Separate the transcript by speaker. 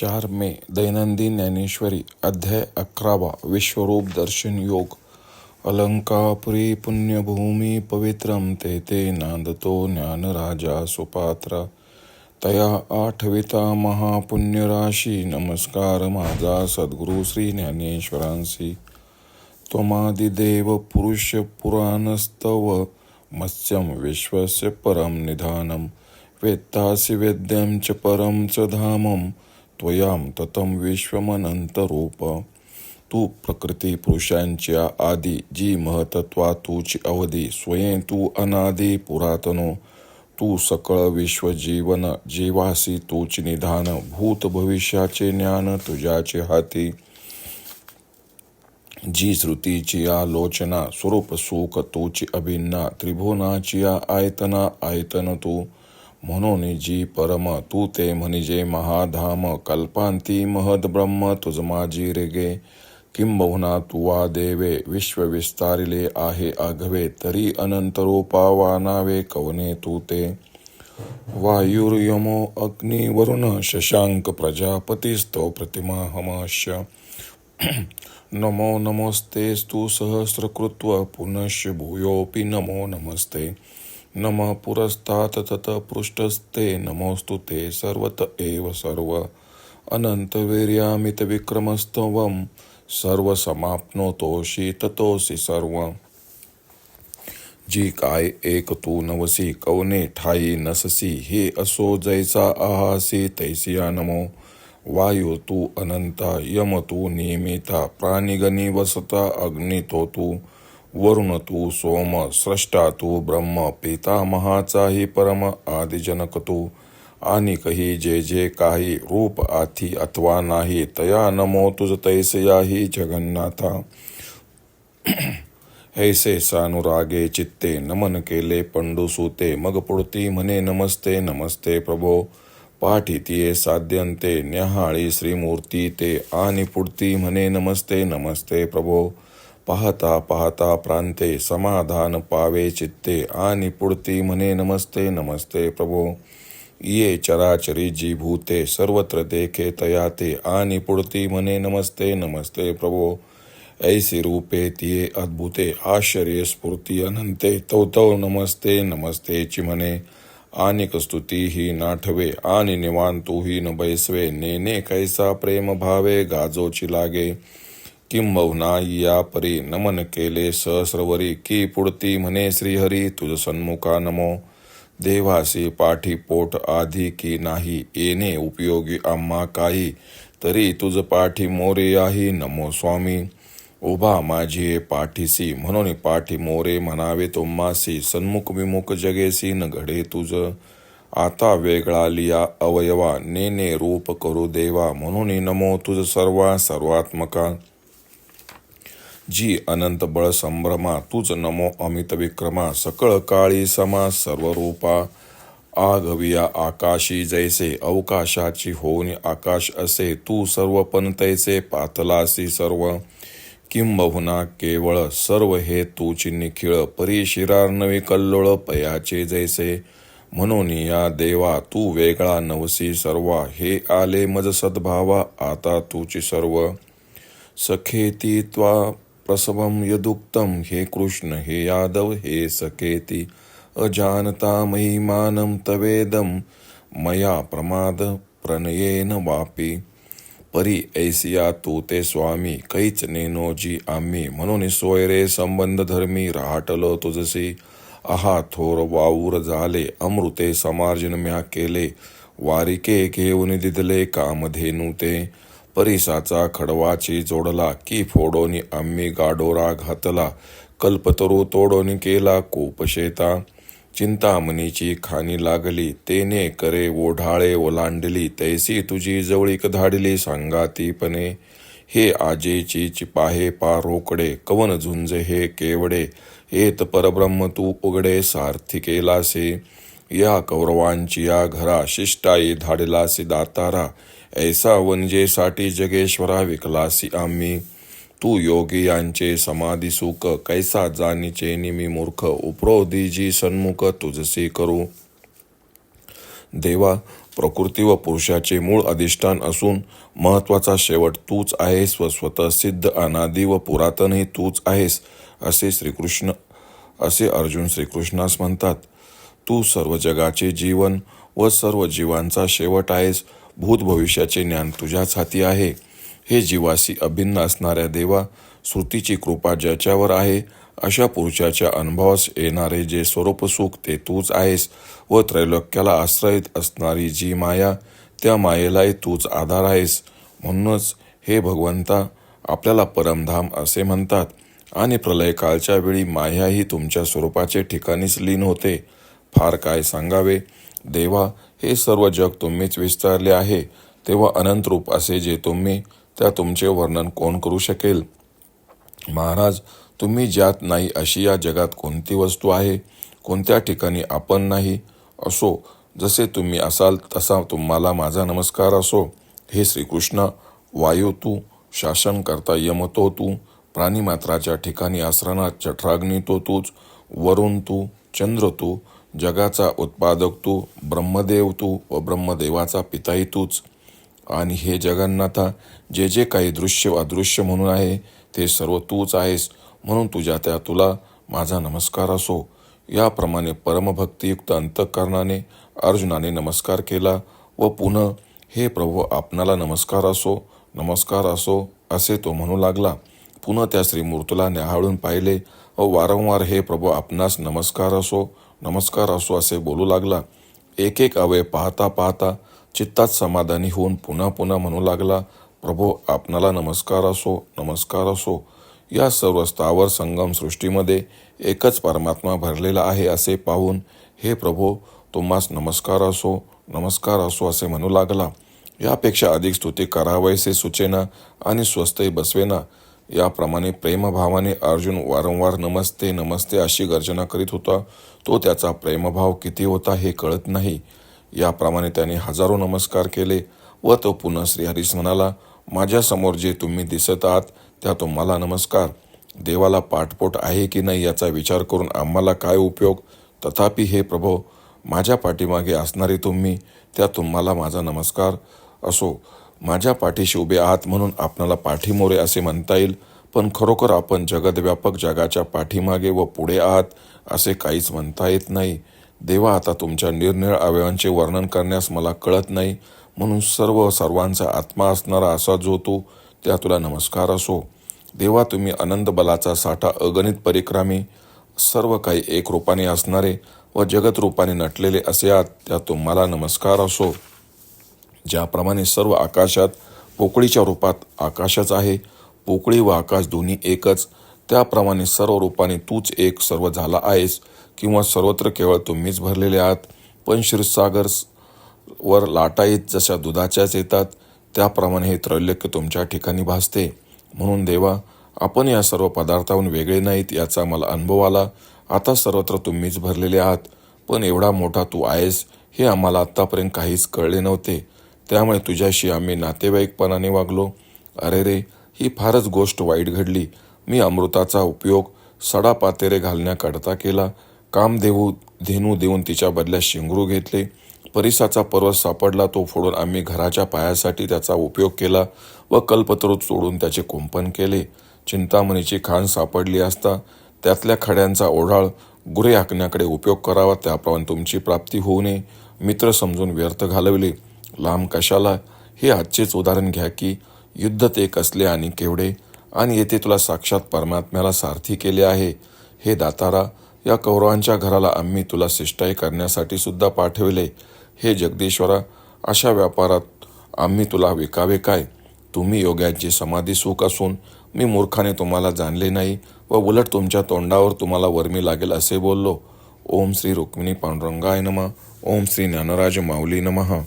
Speaker 1: 4 मे दैनंदिन ज्ञानेश्वरी अध्याय 11 विश्वरूप दर्शन योग. अलंकापुरी पुण्यभूमी पवित्रम ते नांदतो ज्ञानराजा सुपात्रा. तया आठविता महापुण्यराशी नमस्कार माझा सद्गुरु श्री ज्ञानेश्वरांसी. त्वमादिदेव पुरुष पुराणस्तव मत्स्यं विश्वस्य परम निधानम. वेत्तासि वेद्यं च परम च धामं त्वयां ततं विश्वमनंतरूप. तू प्रकृती पुरुषांच्या आदी जी महतत्वा तुची अवधी स्वयं तू अनादी पुरातनो. तू सकळ विश्व जीवन जीवासी तूची निधान. भूत भविष्याचे ज्ञान तुझ्याचे हाती. जी श्रुतीची आलोचना स्वरूप सुख तूची अभिन्ना. त्रिभुवनाची आयतना आयतन तू. म्हणून जी परम तू ते म्हणजे महाधाम. कल्पांती महद ब्रह्म तुझ माझी रेगे. किंबहुना तू वा देवे विश्व विस्तारिले आहे आघवे. तरी अनंत रूपा वानावे कवने तू ते. वायुर्यमो अग्नि वरुण शशांक प्रजापतिस्तव प्रतिमा हमाश्य. नमो नमस्तेस्तु सहस्रकृत्व पुनश्च भूयोऽपि नमो नमस्ते. नमः पुरस्तात् ततः पृष्ठस्ते नमोस्तु ते सर्वत एव सर्व. अनंतवीर्यामित विक्रमस्तवं सर्व समाप्नोतोषि ततोसि सर्व. जी काय एक तू नवसी कवने ठाई नससी. हे असो जैसा आहासी तैसिया नमो. वायू तू अनंता यम तू नियमिता. प्राणिगणी वसता अग्नि तो तू. वरुण तू सोम स्रष्टा तू ब्रह्म. पितामहाचाही परम आदिजनक तू. आणि कही जे जे काही रूप आथी अथवा नाही तया नमो तुझ तैसयाही जगन्नाथा. ऐसे सानुरागे चित्ते नमन केले पंडुसूते. मग पुढती म्हणे नमस्ते नमस्ते प्रभो. पाठीतिये साध्यंते न्याहाळी श्रीमूर्ती ते. आणि पुढती म्हणे नमस्ते नमस्ते प्रभो. पाहता पाहता प्रांते समाधान पावे चित्ते. आणि पुढती म्हणे नमस्ते नमस्ते प्रभो. ये चराचरी जी भूते सर्वत्र देखे तया ते. आणि पुढती म्हणे नमस्ते नमस्ते प्रभो. ऐसी रूपे तिये अद्भुते आश्चर्य स्फूर्ती अनंते. तव तव नमस्ते नमस्तेची म्हणे. आणिक स्तुती ही नाठवे. आणि निवांतू ही न बैसवे. नेने कैसा प्रेम भावे गाजोची लागे. किंबहुना या परी नमन केले सहस्रवरी. की पुढती म्हणे श्रीहरी तुझ सन्मुखा नमो. देवासी पाठी पोट आधी की नाही. येणे उपयोगी आम्हा काही. तरी तुझ पाठी मोरे आहे नमो स्वामी. उभा माझी पाठीसी म्हणून पाठी मोरे म्हणावे तुम्हासी. सन्मुख विमुख जगेसी न घडे तुझ. आता वेगळा लिया अवयवा नेने रूप करू देवा. म्हणून नमो तुझ सर्वा सर्वात्मका. जी अनंत बळ संभ्रमा तुझ नमो अमित विक्रमा. सकळ काळी समा सर्व रूपा. आघविया आकाशी जैसे अवकाशाची होऊन आकाश असे. तू सर्व पण तैसे पातलासी सर्व. किंबहुना केवळ सर्व हे तूची निखिळ. परी शिरार्णवी कल्लोळ पयाचे जैसे. म्हणून या देवा तू वेगळा नवसी सर्वा. हे आले मज सद्भावा आता तूची सर्व. सखेती त्वा प्रसवम यदुक्तम. हे कृष्ण हे यादव हे सखेती. अजानता महिमानं तवेदम. मया प्रमाद प्रणयेन वापी. परी ऐसिया तू ते स्वामी. कैच नेनो जी आम्ही. म्हणून सोयरे संबंध धर्मी राहटलो तुझसी. आहा थोर वाऊर झाले अमृते समार्जन म्या केले. वारिके घेऊन दिदले कामधेनू ते. परिसाचा खडवाची जोडला की फोडोनी आम्ही गाडोरा घातला. कल्पतरू तोडोनी केला कोपशेता. चिंतामणीची खाणी लागली तेने करे ओढाळे ओलांडली. तैसी तुझी जवळीक धाडली सांगातीपणे. हे आजेची चिपाहे पा रोकडे. कवन झुंज हे केवडे. हेत परब्रह्म तू उघडे सारथी केलासे. या कौरवांची या घरा शिष्टाई धाडलासी दातारा. ऐसा वनजेसाठी जगेश्वरा विकलासी आम्ही. तू योगी यांचे समाधी सुख. कैसा जानीचे निमी मूर्ख. उपरोधीजी सन्मुख तुझसी करू. देवा प्रकृती व पुरुषाचे मूळ अधिष्ठान असून महत्वाचा शेवट तूच आहेस व स्वतः सिद्ध अनादी व पुरातनही तूच आहेस असे अर्जुन श्रीकृष्णास म्हणतात. तू सर्व जगाचे जीवन व सर्व जीवांचा शेवट आहेस. भूत भविष्याचे ज्ञान तुझ्याच हाती आहे. हे जीवाशी अभिन्न असणाऱ्या देवा, श्रुतीची कृपा ज्याच्यावर आहे अशा पुरुषाच्या अनुभवास येणारे जे स्वरूप सुख ते तूच आहेस व त्रैलोक्याला आश्रयित असणारी जी माया, त्या मायेलाही तूच आधार आहेस. म्हणूनच हे भगवंता, आपल्याला परमधाम असे म्हणतात आणि प्रलयकाळच्या वेळी मायाही तुमच्या स्वरूपाचे ठिकाणीच लीन होते. फार काय सांगावे देवा, हे सर्व जग तुम्हीच विस्तारले आहे, तेव्हा अनंत रूप असे जे तुम्ही, त्या तुमचे वर्णन कोण करू शकेल. महाराज, तुम्ही ज्यात नाही अशी या जगात कोणती वस्तू आहे? कोणत्या ठिकाणी आपण नाही? असो, जसे तुम्ही असाल तसा तुम्हाला माझा नमस्कार असो. हे श्रीकृष्ण, वायू तू, शासन करता यम तो तू, प्राणीमात्राच्या ठिकाणी आसरणात जठराग्नी तो तूच, वरुण तू, चंद्र तू, जगाचा उत्पादक तू, ब्रह्मदेव तू व ब्रह्मदेवाचा पिताही तूच. आणि हे जगन्नाथा, जे जे काही दृश्य व अदृश्य म्हणून आहे ते सर्व तूच आहेस. म्हणून तुला माझा नमस्कार असो. याप्रमाणे परमभक्तियुक्त अंतःकरणाने अर्जुनाने नमस्कार केला व पुन्हा हे प्रभू, आपणाला नमस्कार असो, नमस्कार असो असे तो म्हणू लागला. पुन्हा त्या श्रीमूर्तीला न्याहाळून पाहिले व वारंवार हे प्रभू, आपणास नमस्कार असो, नमस्कार असो असे बोलू लागला. एक एक अवयव पाहता पाहता चित्तात समाधानी होऊन पुन्हा पुन्हा म्हणू लागला, प्रभो, आपणाला नमस्कार असो, नमस्कार असो. या सर्व स्थावर संगम सृष्टीमध्ये एकच परमात्मा भरलेला आहे असे पाहून हे प्रभो, तुम्हास नमस्कार असो, नमस्कार असो असे म्हणू लागला. यापेक्षा अधिक स्तुती करावयाचे सुचेना आणि स्वस्तही बसवेना. याप्रमाणे प्रेमभावाने अर्जुन वारंवार नमस्ते नमस्ते अशी गर्जना करीत होता. तो त्याचा प्रेमभाव किती होता हे कळत नाही. याप्रमाणे त्याने हजारो नमस्कार केले व तो पुन्हा श्रीहरीस म्हणाला, माझ्यासमोर जे तुम्ही दिसत आहात त्या तुम्हाला नमस्कार. देवाला पाठपोट आहे की नाही याचा विचार करून आम्हाला काय उपयोग? तथापि हे प्रभो, माझ्या पाठीमागे असणारे तुम्ही, त्या तुम्हाला माझा नमस्कार असो. माझ्या पाठीशी उभे आहात म्हणून आपणाला पाठीमोरे असे म्हणता येईल, पण खरोखर आपण जगदव्यापक जगाच्या पाठीमागे व पुढे आहात असे काहीच म्हणता येत नाही. देवा, आता तुमच्या निरनिळ अवयवांचे वर्णन करण्यास मला कळत नाही, म्हणून सर्वांचा आत्मा असणारा असा जो तू, त्या तुला नमस्कार असो. देवा, तुम्ही अनंत बलाचा साठा, अगणित परिक्रामी, सर्व काही एक रूपाने असणारे व जगत रूपाने नटलेले असे आहात, त्या तुम्हाला नमस्कार असो. ज्याप्रमाणे सर्व आकाशात पोकळीच्या रूपात आकाशच आहे, पोकळी व आकाश दोन्ही एकच, त्याप्रमाणे सर्व रूपाने तूच एक सर्व झाला आहेस किंवा सर्वत्र केवळ तुम्हीच भरलेले आहात. पण क्षीरसागर वर लाटाईत जशा दुधाच्याच येतात, त्याप्रमाणे हे त्रैलोक्य तुमच्या ठिकाणी भासते. म्हणून देवा, आपण या सर्व पदार्थाहून वेगळे नाहीत याचा मला अनुभव आला. आता सर्वत्र तुम्हीच भरलेले आहात, पण एवढा मोठा तू आहेस हे आम्हाला आत्तापर्यंत काहीच कळले नव्हते. त्यामुळे तुझ्याशी आम्ही नातेवाईकपणाने वागलो. अरे रे, ही फारच गोष्ट वाईट घडली. मी अमृताचा उपयोग सडा पातेरे घालण्याकरता केला. धेनू देऊन तिच्या बदल्यात शिंगरू घेतले. परिसाचा पर्वत सापडला, तो फोडून आम्ही घराच्या पायासाठी त्याचा उपयोग केला व कल्पतरू सोडून त्याचे कुंपण केले. चिंतामणीची खाण सापडली असता त्यातल्या खड्यांचा ओढाळ गुरे हाकण्याकडे उपयोग करावा, त्याप्रमाणे तुमची प्राप्ती होऊ नये मित्र समजून व्यर्थ घालवले. लांब कशाला? हे आजचेच उदाहरण घ्या की युद्ध ते कसले आणि केवढे, आणि येथे तुला साक्षात परमात्म्याला सारथी केले आहे. हे दातारा, या कौरवांच्या घराला आम्ही तुला शिष्टाई करण्यासाठी सुद्धा पाठविले. हे जगदीश्वरा, अशा व्यापारात आम्ही तुला विकावे काय? तुम्ही योग्यांची समाधी सुख असून मी मूर्खाने तुम्हाला जाणले नाही व उलट तुमच्या तोंडावर तुम्हाला वर्मी लागेल असे बोललो. ओम श्री रुक्मिणी पांडुरंगाय नमः. ओम श्री ज्ञानराज माऊली नमः.